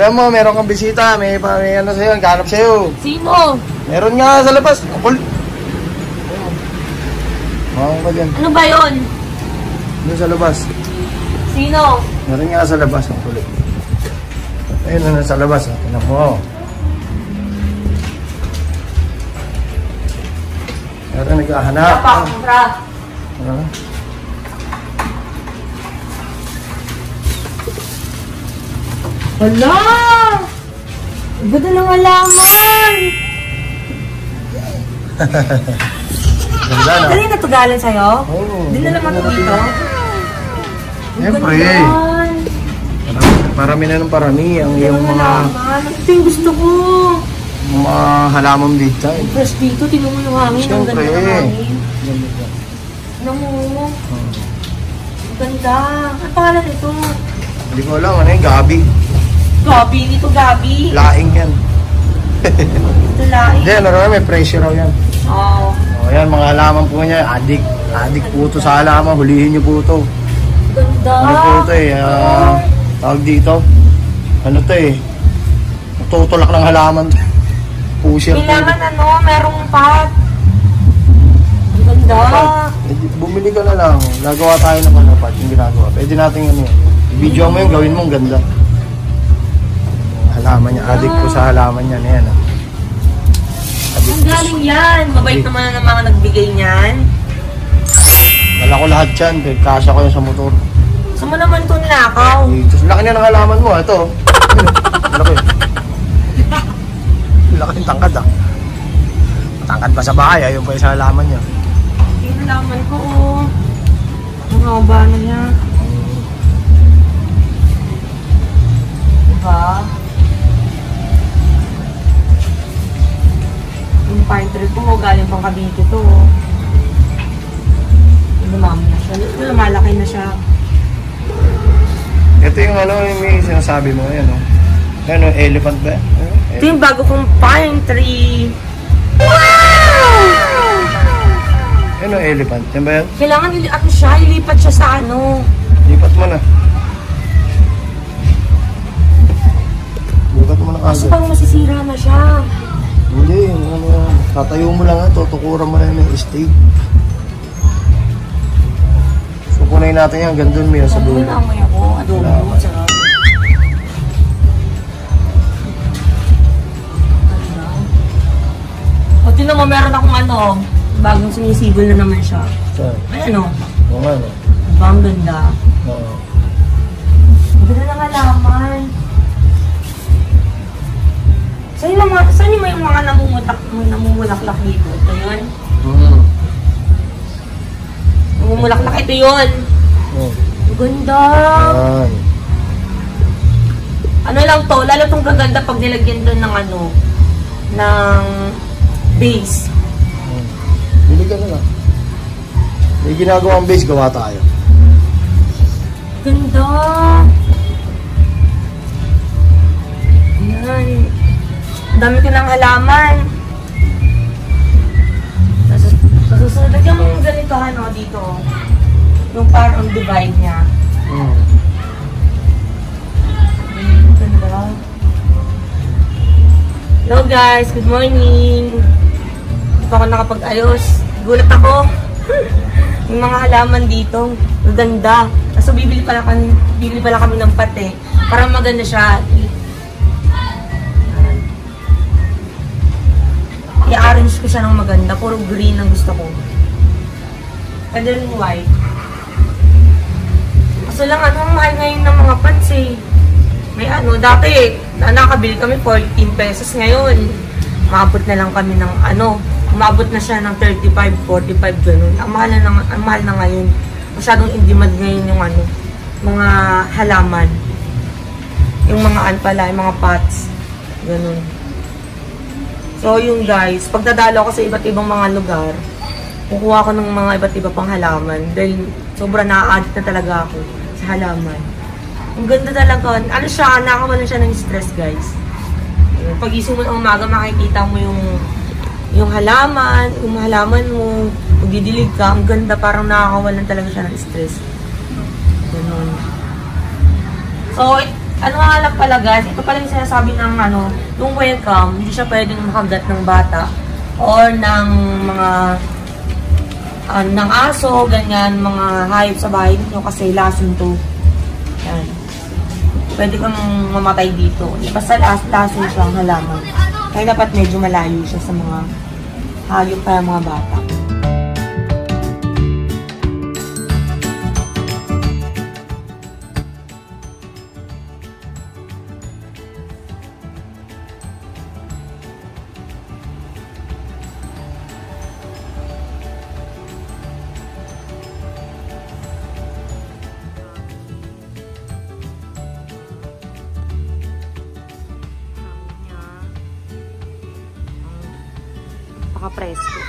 Sabi mo, meron kang bisita, may ano sa'yo, ganap sa'yo. Sino? Meron nga sa labas. Akul. Ka dyan. Ano ba yun? Doon sa labas. Sino? Meron nga sa labas, ang kulit. Ayun na sa labas, tinan mo. Meron naghahanap. Napakura. Hala! Ganda ng halaman! Ganda na. Dali na ito galing sa'yo? Oo. Di na naman ito dito? Siyempre. Parami na ng parami. Ang iyong mga... Ito yung gusto ko. Mga halaman dito. Fresh dito, tingnan mo yung hangin. Ang ganda ng hangin. Ano mo? Ang ganda. Ano pangalan ito? Hindi ko alam. Ano yung gabi? Gabi, dito gabi. Laing yan. Ito laing. Hindi, ano naman, may pressure raw yan. Oo. O yan, mga halaman po niya. Adik po ito sa halaman. Hulihin niyo po ito. Ganda. Ano po ito eh. Tawag dito. Ano ito eh. Tutulak ng halaman. Pusher po. Kailangan ano, merong pot. Ang ganda. Bumili ka na lang. Nagawa tayo ng ano pot. Yung ginagawa. Pwede natin ano. I-video mo yung gawin mo. Ang ganda. Halaman niya. Adik po sa halaman niya. Ayan ah. Ang galing yan. Mabait naman ang mga nagbigay niyan. Dala ko lahat yan. Kasya ko yan sa motor. Saan mo naman ito nilakaw? Laki na ng halaman mo. Ito. Laki. Laki yung tangkad ah. Matangkad pa sa bahay. Ayun pa yung sa halaman niya. Yung halaman ko oh. Ang haba na niya. Diba? Yung pine tree ko, galing pang Cavite to. Lumami na siya. Lumalaki na siya. Ito yung ano, yung may sinasabi mo. Ayan o. Ano, elephant ba? Ito yung bago kong pine tree. Wow! Ano, elephant? Yan ba yan? Kailangan ano siya, ilipat siya sa ano. Lipat mo na. Lipat mo na Kaso agad. parang masisira na siya. Hindi, ano yan. Tatayo mo lang yan. Tutukuran mo lang yung stage. So, kunayin natin yan. Gandun mo yan sa dulo. Amoy ako. Adobo. Sarap. O, tinan mo, meron akong ano, bagong sinisibol na naman siya. Saan? Ay, ano? Oo nga, no? Diba, ang ganda. Oo. Ang ganda ng halaman. Saan yung may mga namumulaklak dito? Ito yun? Namumulaklak, ito yun. Ang ganda. Yan. Ano lang to, lalo itong gaganda pag nilagyan doon ng ano, ng base. Bili ka na lang. May ginagawang base, gawa tayo. Ganda. Yan. Ang dami ko ng halaman. Sa susunod, lagyan mo yung ganito ano dito. Yung parang divide niya. Ganda. Hello guys, good morning. Hindi pa ako nakapag-ayos. Gulat ako. Yung mga halaman dito. Ang ganda. So bibili pala kami ng pate. Para maganda siya. I-arrange ko siya ng maganda. Puro green ang gusto ko. Pwede rin white. Kaso lang ano, ang mahal ngayon ng mga pants eh. May ano, dati, nakabili kami 14 pesos ngayon. Umabot na lang kami ng ano, umabot na siya ng 35, 45 ganun. Ang mahal na ngayon. Masyadong in-demand ngayon yung ano, mga halaman. Yung mga yung mga pots. Ganun. So, yung guys, pagdadalo ko sa iba't ibang mga lugar, kukuha ko ng mga iba't iba pang halaman. Dahil sobrang na-addict na talaga ako sa halaman. Ang ganda talaga. Ano siya, nakakawalan siya ng stress, guys. Pag-isip mo ng umaga, makikita mo yung halaman mo, magdidilig ka, ang ganda, parang nakakawalan talaga siya ng stress. Ganun. So, Ano nga lang pala guys, ito pala yung sinasabi ng ano, yung welcome, hindi siya pwedeng makagat ng bata or ng mga ng aso, ganyan, mga hayop sa bahay ninyo kasi lason to. Yan. Pwede kang mamatay dito. Basta lason siya ang halaman. Kaya dapat medyo malayo siya sa mga hayop para mga bata. Presko.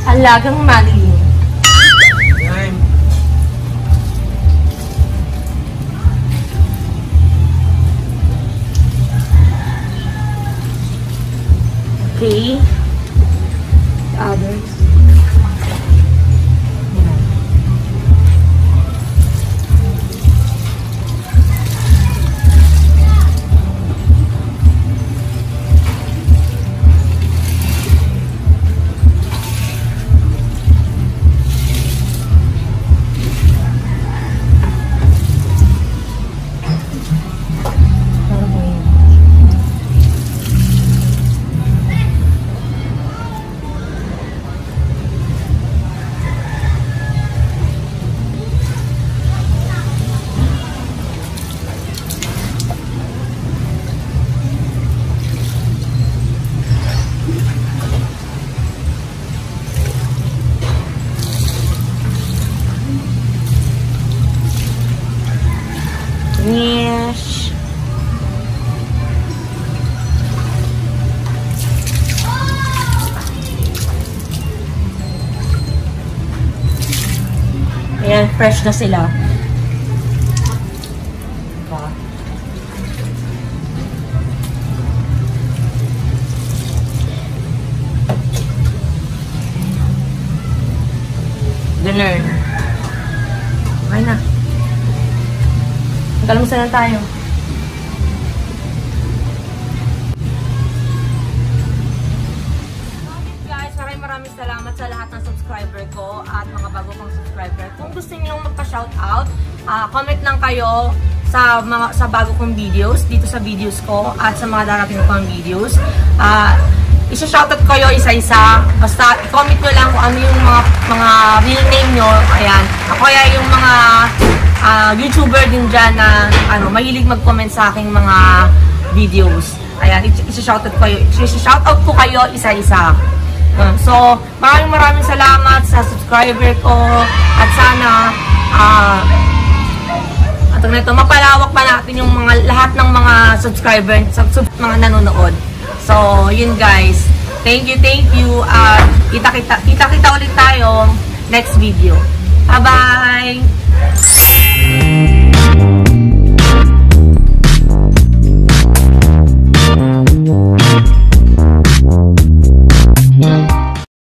Alagang malilim. Yan. Okay. The others. Yes. Ayan, fresh na sila. Dinner. Okay na. Kalmusan na tayo. Guys, maraming salamat sa lahat ng subscriber ko at mga bago kong subscriber. Kung gusto niyo magpa-shoutout, comment lang kayo sa bago kong videos, dito sa videos ko at sa mga darating kong videos. Isa-shoutout kayo isa-isa. Basta comment nyo lang kung ano yung mga real name nyo. Ayan. Ako kaya yung mga YouTuber din dyan na mahilig mag-comment sa aking mga videos. Ayan, isa-shoutout ko kayo isa-isa. So, maraming salamat sa subscriber ko at sana mapalawak pa natin yung lahat ng mga subscriber, mga nanonood. So, yun guys. Thank you. Kita ulit tayo next video. Bye-bye!